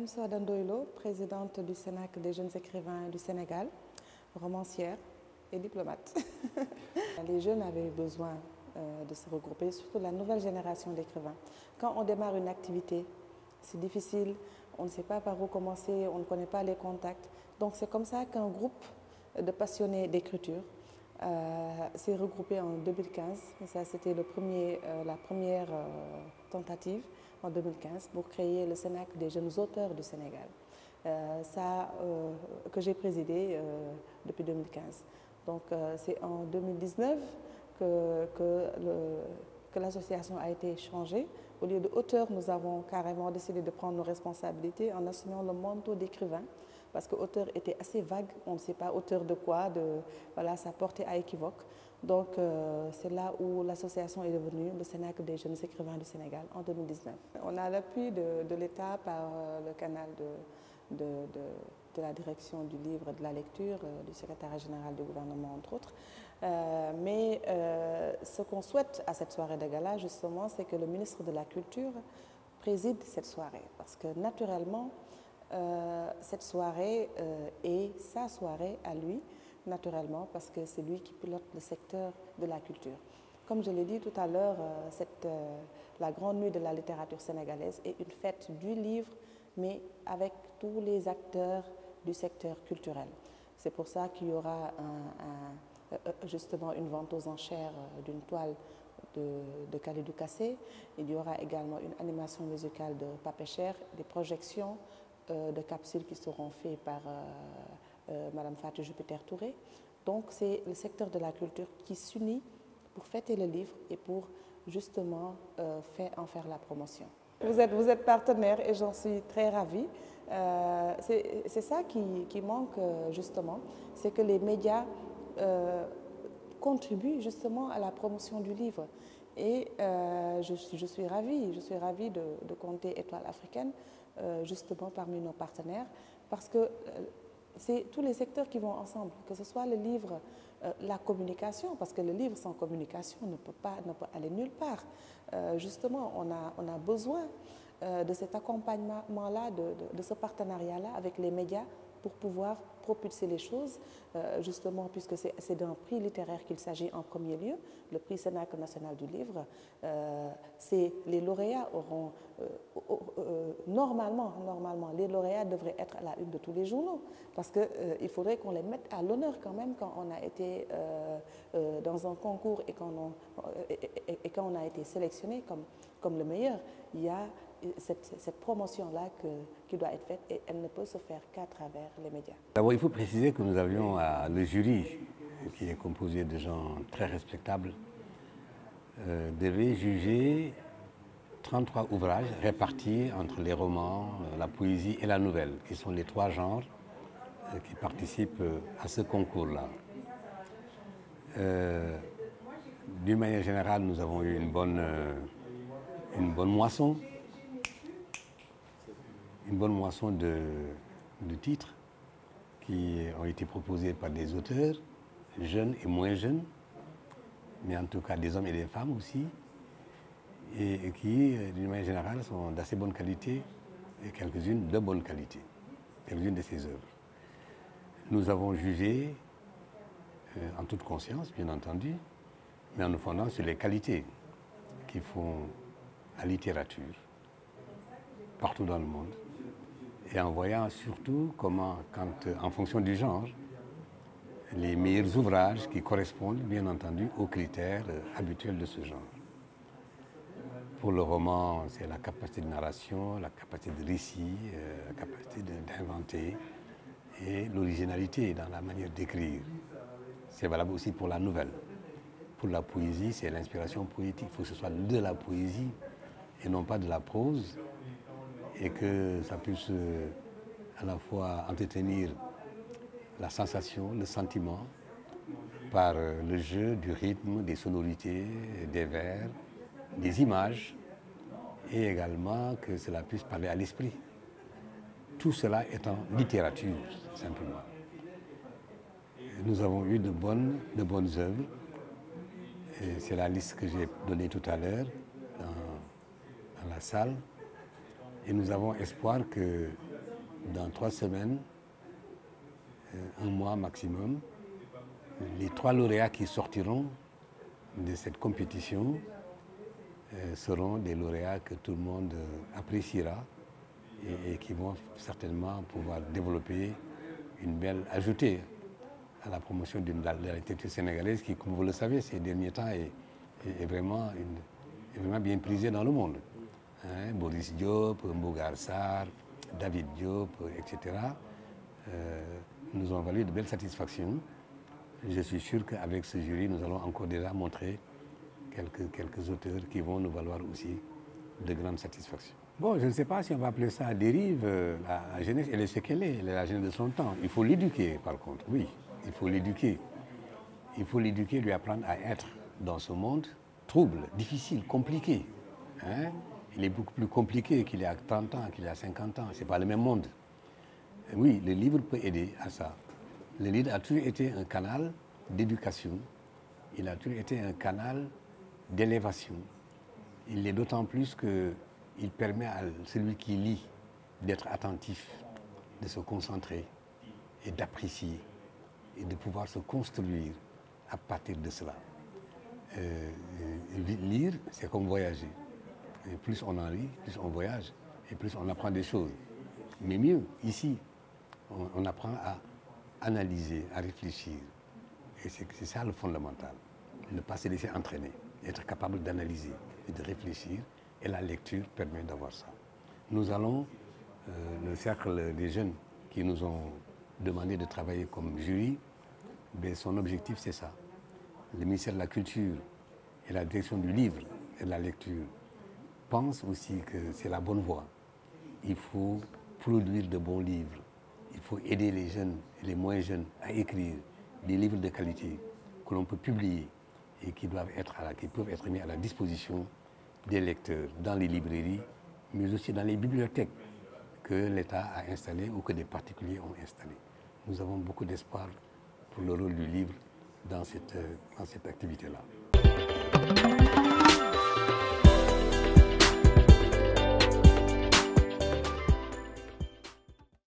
Madame Sohda Ndoye Lo, présidente du Cénacle des jeunes écrivains du Sénégal, romancière et diplomate. Les jeunes avaient besoin de se regrouper, surtout la nouvelle génération d'écrivains. Quand on démarre une activité, c'est difficile, on ne sait pas par où commencer, on ne connaît pas les contacts. Donc c'est comme ça qu'un groupe de passionnés d'écriture s'est regroupé en 2015. Ça, c'était la première tentative en 2015 pour créer le Cénacle des jeunes auteurs du Sénégal. Que j'ai présidé depuis 2015. Donc c'est en 2019 que l'association a été changée. Au lieu de auteur, nous avons carrément décidé de prendre nos responsabilités en assumant le manteau d'écrivain. Parce que auteur était assez vague, on ne sait pas auteur de quoi, voilà, ça portait à équivoque. Donc c'est là où l'association est devenue le Cénacle des jeunes écrivains du Sénégal en 2019. On a l'appui de l'État par le canal de la direction du livre et de la lecture, du secrétariat général du gouvernement entre autres. Mais ce qu'on souhaite à cette soirée de gala justement, c'est que le ministre de la Culture préside cette soirée. Parce que naturellement, cette soirée est sa soirée à lui, naturellement, parce que c'est lui qui pilote le secteur de la culture. Comme je l'ai dit tout à l'heure, la Grande Nuit de la littérature sénégalaise est une fête du livre, mais avec tous les acteurs du secteur culturel. C'est pour ça qu'il y aura justement une vente aux enchères d'une toile de Khalidou Kassé. Il y aura également une animation musicale de Pape Cheikh, des projections de capsules qui seront faites par Madame Fatou Jupiter Touré. Donc c'est le secteur de la culture qui s'unit pour fêter le livre et pour justement en faire la promotion. Vous êtes partenaire et j'en suis très ravie. C'est ça qui manque justement, c'est que les médias contribuent justement à la promotion du livre. Et je suis ravie de compter Étoile africaine justement parmi nos partenaires, parce que c'est tous les secteurs qui vont ensemble, que ce soit le livre, la communication, parce que le livre sans communication ne peut aller nulle part. Justement, on a besoin de cet accompagnement-là, de ce partenariat-là avec les médias pour pouvoir propulser les choses, justement puisque c'est d'un prix littéraire qu'il s'agit en premier lieu, le prix Cénacle national du livre. Les lauréats auront, normalement, les lauréats devraient être à la une de tous les journaux, parce qu'il faudrait qu'on les mette à l'honneur quand même quand on a été dans un concours et quand on a été sélectionné comme le meilleur. Il y a cette promotion-là qui doit être faite et elle ne peut se faire qu'à travers les médias. D'abord, il faut préciser que nous avions le jury, qui est composé de gens très respectables, devait juger 33 ouvrages répartis entre les romans, la poésie et la nouvelle, qui sont les trois genres qui participent à ce concours-là. D'une manière générale, nous avons eu une bonne moisson. Une bonne moisson de titres qui ont été proposés par des auteurs, jeunes et moins jeunes, mais en tout cas des hommes et des femmes aussi, et qui, d'une manière générale, sont d'assez bonne qualité et quelques-unes de bonne qualité, quelques-unes de ces œuvres. Nous avons jugé, en toute conscience, bien entendu, mais en nous fondant sur les qualités qui font la littérature partout dans le monde. Et en voyant surtout comment, en fonction du genre, les meilleurs ouvrages qui correspondent bien entendu aux critères habituels de ce genre. Pour le roman, c'est la capacité de narration, la capacité de récit, la capacité d'inventer et l'originalité dans la manière d'écrire. C'est valable aussi pour la nouvelle. Pour la poésie, c'est l'inspiration poétique. Il faut que ce soit de la poésie et non pas de la prose, et que ça puisse à la fois entretenir la sensation, le sentiment, par le jeu du rythme, des sonorités, des vers, des images, et également que cela puisse parler à l'esprit. Tout cela est en littérature, simplement. Nous avons eu de bonnes œuvres. C'est la liste que j'ai donnée tout à l'heure dans la salle. Et nous avons espoir que dans 3 semaines, un mois maximum, les 3 lauréats qui sortiront de cette compétition seront des lauréats que tout le monde appréciera et qui vont certainement pouvoir développer une belle ajoutée à la promotion de la littérature sénégalaise qui, comme vous le savez, ces derniers temps est vraiment bien prisée dans le monde. Hein, Boris Diop, Mbougar Sarr, David Diop, etc. Nous ont valu de belles satisfactions. Je suis sûr qu'avec ce jury, nous allons encore déjà montrer quelques auteurs qui vont nous valoir aussi de grandes satisfactions. Bon, je ne sais pas si on va appeler ça dérive. La jeunesse, elle est ce qu'elle est. Elle est la jeunesse de son temps. Il faut l'éduquer, par contre, oui. Il faut l'éduquer. Il faut l'éduquer, lui apprendre à être dans ce monde trouble, difficile, compliqué. Hein? Il est beaucoup plus compliqué qu'il y a 30 ans, qu'il y a 50 ans. Ce n'est pas le même monde. Oui, le livre peut aider à ça. Le livre a toujours été un canal d'éducation. Il a toujours été un canal d'élévation. Il l'est d'autant plus qu'il permet à celui qui lit d'être attentif, de se concentrer et d'apprécier et de pouvoir se construire à partir de cela. Lire, c'est comme voyager. Et plus on en lit, plus on voyage et plus on apprend des choses. Mais mieux, ici, on apprend à analyser, à réfléchir. Et c'est ça le fondamental. Ne pas se laisser entraîner, être capable d'analyser et de réfléchir. Et la lecture permet d'avoir ça. Nous allons, le cercle des jeunes qui nous ont demandé de travailler comme jury, ben son objectif c'est ça. Le ministère de la Culture et la direction du livre et de la lecture pensent aussi que c'est la bonne voie. Il faut produire de bons livres. Il faut aider les jeunes et les moins jeunes à écrire des livres de qualité que l'on peut publier et qui peuvent être mis à la disposition des lecteurs dans les librairies, mais aussi dans les bibliothèques que l'État a installées ou que des particuliers ont installées. Nous avons beaucoup d'espoir pour le rôle du livre dans cette activité-là.